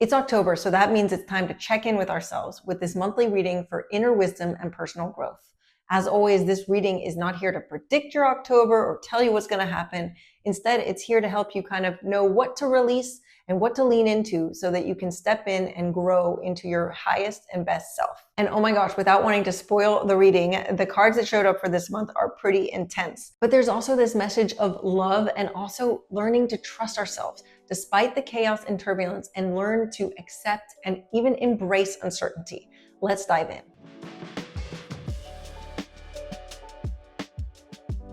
It's October, so that means it's time to check in with ourselves with this monthly reading for inner wisdom and personal growth. As always, this reading is not here to predict your October or tell you what's going to happen. Instead, it's here to help you kind of know what to release and what to lean into so that you can step in and grow into your highest and best self. And oh my gosh, without wanting to spoil the reading, the cards that showed up for this month are pretty intense. But there's also this message of love and also learning to trust ourselves despite the chaos and turbulence, and learn to accept and even embrace uncertainty. Let's dive in.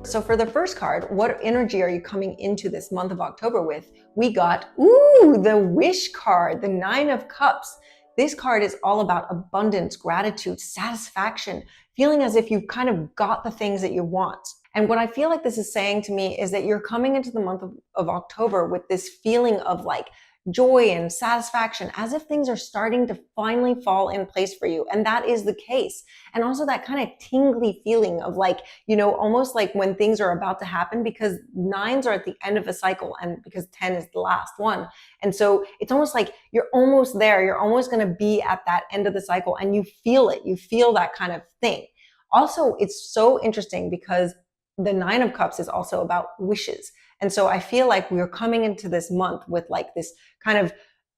So for the first card, what energy are you coming into this month of October with? We got, the Wish card, the Nine of Cups. This card is all about abundance, gratitude, satisfaction, feeling as if you've kind of got the things that you want. And what I feel like this is saying to me is that you're coming into the month of October with this feeling of like joy and satisfaction, as if things are starting to finally fall in place for you. And that is the case. And also that kind of tingly feeling of like, almost like when things are about to happen, because nines are at the end of a cycle and because 10 is the last one. And so it's almost like you're almost there. You're almost going to be at that end of the cycle and you feel it. You feel that kind of thing. Also, it's so interesting because the Nine of Cups is also about wishes. And so I feel like we're coming into this month with like this kind of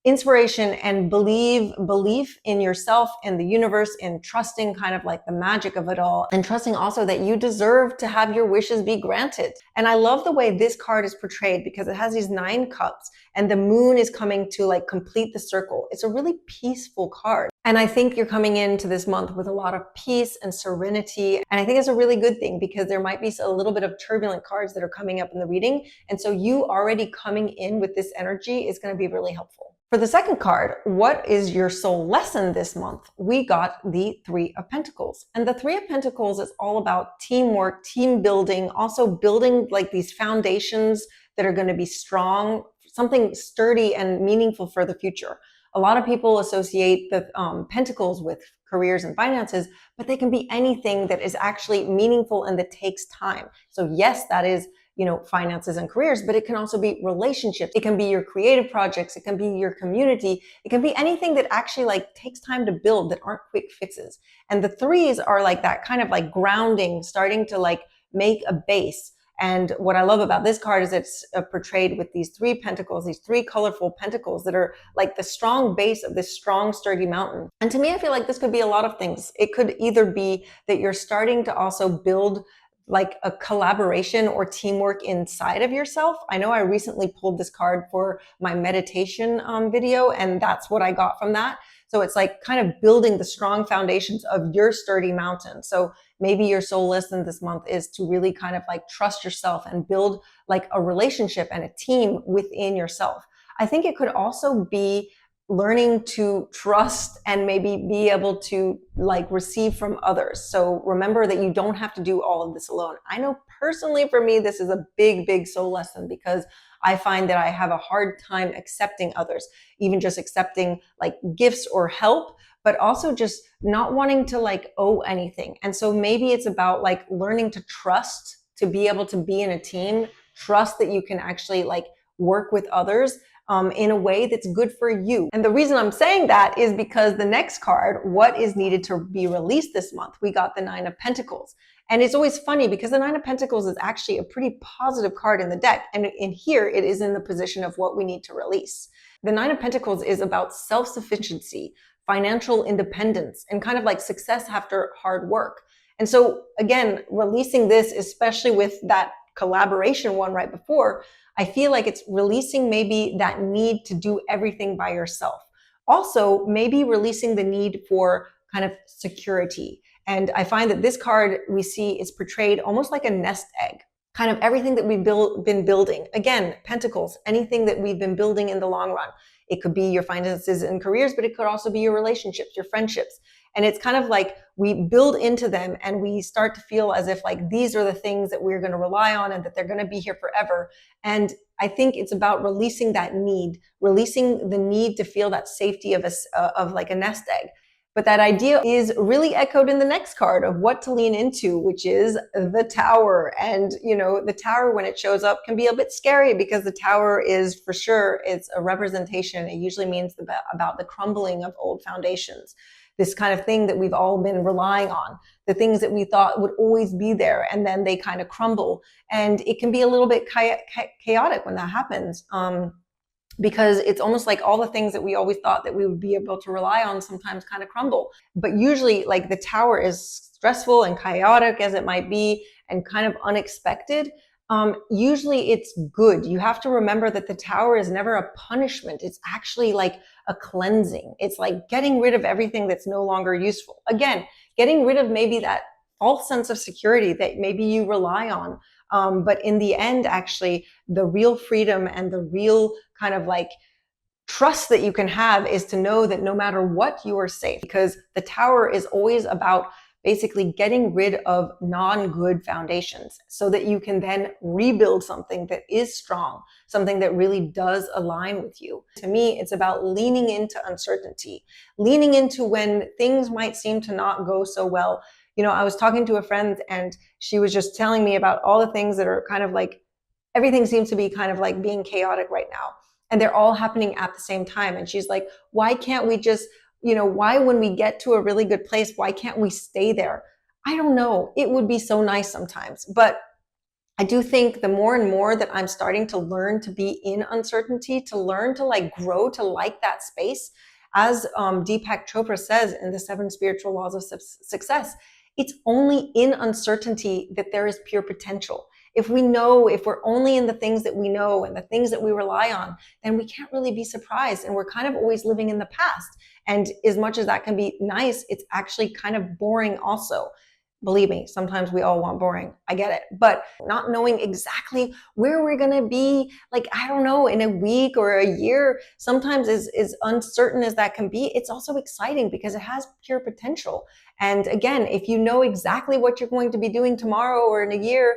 inspiration and belief in yourself and the universe, and trusting kind of like the magic of it all, and trusting also that you deserve to have your wishes be granted. And I love the way this card is portrayed because it has these 9 cups and the moon is coming to like complete the circle. It's a really peaceful card. And I think you're coming into this month with a lot of peace and serenity. And I think it's a really good thing because there might be a little bit of turbulent cards that are coming up in the reading. And so you already coming in with this energy is going to be really helpful. For the second card, what is your soul lesson this month? We got the Three of Pentacles. And the Three of Pentacles is all about teamwork, team building, also building like these foundations that are going to be strong, something sturdy and meaningful for the future. A lot of people associate the pentacles with careers and finances, but they can be anything that is actually meaningful and that takes time. So yes, that is, finances and careers, but it can also be relationships. It can be your creative projects. It can be your community. It can be anything that actually like takes time to build, that aren't quick fixes. And the threes are like that kind of like grounding, starting to like make a base. And what I love about this card is it's portrayed with these 3 pentacles, these 3 colorful pentacles that are like the strong base of this strong, sturdy mountain. And to me, I feel like this could be a lot of things. It could either be that you're starting to also build like a collaboration or teamwork inside of yourself. I know I recently pulled this card for my meditation video, and that's what I got from that. So it's like kind of building the strong foundations of your sturdy mountain. So maybe your soul lesson this month is to really kind of like trust yourself and build like a relationship and a team within yourself. I think it could also be learning to trust and maybe be able to like receive from others. So remember that you don't have to do all of this alone. I know personally for me, this is a big, big soul lesson because I find that I have a hard time accepting others, even just accepting like gifts or help, but also just not wanting to like owe anything. And so maybe it's about like learning to trust, to be able to be in a team, trust that you can actually like work with others in a way that's good for you. And the reason I'm saying that is because the next card, what is needed to be released this month? We got the Nine of Pentacles. And it's always funny because the Nine of Pentacles is actually a pretty positive card in the deck. And in here, it is in the position of what we need to release. The Nine of Pentacles is about self-sufficiency, financial independence, and kind of like success after hard work. And so again, releasing this, especially with that collaboration one right before, I feel like it's releasing maybe that need to do everything by yourself. Also, maybe releasing the need for kind of security. And I find that this card we see is portrayed almost like a nest egg, kind of everything that we've been building. Again, Pentacles, anything that we've been building in the long run. It could be your finances and careers, but it could also be your relationships, your friendships. And it's kind of like we build into them and we start to feel as if like these are the things that we're going to rely on and that they're going to be here forever. And I think it's about releasing that need, releasing the need to feel that safety of like a nest egg. But that idea is really echoed in the next card of what to lean into, which is the Tower. And, you know, the Tower, when it shows up, can be a bit scary because the Tower is, for sure, it's a representation. It usually means about the crumbling of old foundations. This kind of thing that we've all been relying on, the things that we thought would always be there, and then they kind of crumble. And it can be a little bit chaotic when that happens. Because it's almost like all the things that we always thought that we would be able to rely on sometimes kind of crumble. But usually, like, the Tower is stressful and chaotic as it might be and kind of unexpected. Usually it's good. You have to remember that the Tower is never a punishment. It's actually like a cleansing. It's like getting rid of everything that's no longer useful. Again, getting rid of maybe that false sense of security that maybe you rely on. But in the end, actually, the real freedom and the real kind of like trust that you can have is to know that no matter what, you are safe, because the Tower is always about basically getting rid of non-good foundations so that you can then rebuild something that is strong, something that really does align with you. To me, it's about leaning into uncertainty, leaning into when things might seem to not go so well. You know, I was talking to a friend and she was just telling me about all the things that are kind of like, everything seems to be kind of like being chaotic right now. And they're all happening at the same time. And she's like, why can't we just, you know, why when we get to a really good place, why can't we stay there? I don't know. It would be so nice sometimes. But I do think the more and more that I'm starting to learn to be in uncertainty, to learn to like grow, to like that space, as Deepak Chopra says in the 7 Spiritual Laws of Success, it's only in uncertainty that there is pure potential. If we're only in the things that we know and the things that we rely on, then we can't really be surprised. And we're kind of always living in the past. And as much as that can be nice, it's actually kind of boring also. Believe me, sometimes we all want boring. I get it. But not knowing exactly where we're going to be, like, I don't know, in a week or a year, sometimes is uncertain as that can be. It's also exciting because it has pure potential. And again, if you know exactly what you're going to be doing tomorrow or in a year,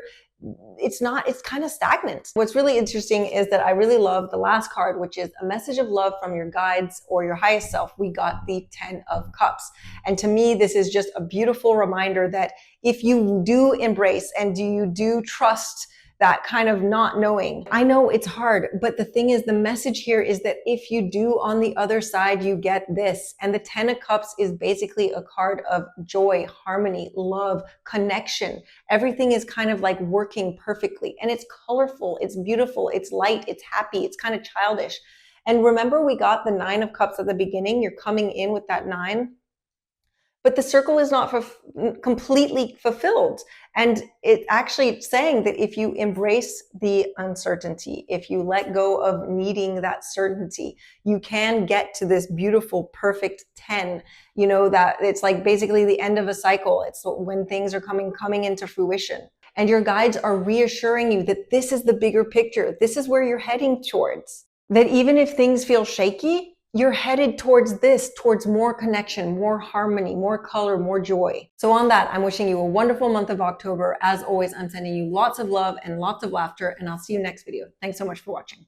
it's kind of stagnant. What's really interesting is that I really love the last card, which is a message of love from your guides or your highest self. We got the 10 of Cups. And to me, this is just a beautiful reminder that if you do embrace and you do trust that kind of not knowing, I know it's hard, but the thing is, the message here is that if you do, on the other side, you get this. And the 10 of Cups is basically a card of joy, harmony, love, connection. Everything is kind of like working perfectly, and it's colorful, it's beautiful, it's light, it's happy, it's kind of childish. And remember, we got the 9 of Cups at the beginning. You're coming in with that 9. But the circle is not completely fulfilled. And it's actually saying that if you embrace the uncertainty, if you let go of needing that certainty, you can get to this beautiful, perfect 10. You know, that it's like basically the end of a cycle. It's when things are coming into fruition. And your guides are reassuring you that this is the bigger picture. This is where you're heading towards. That even if things feel shaky, you're headed towards this, towards more connection, more harmony, more color, more joy. So on that, I'm wishing you a wonderful month of October. As always, I'm sending you lots of love and lots of laughter, and I'll see you next video. Thanks so much for watching.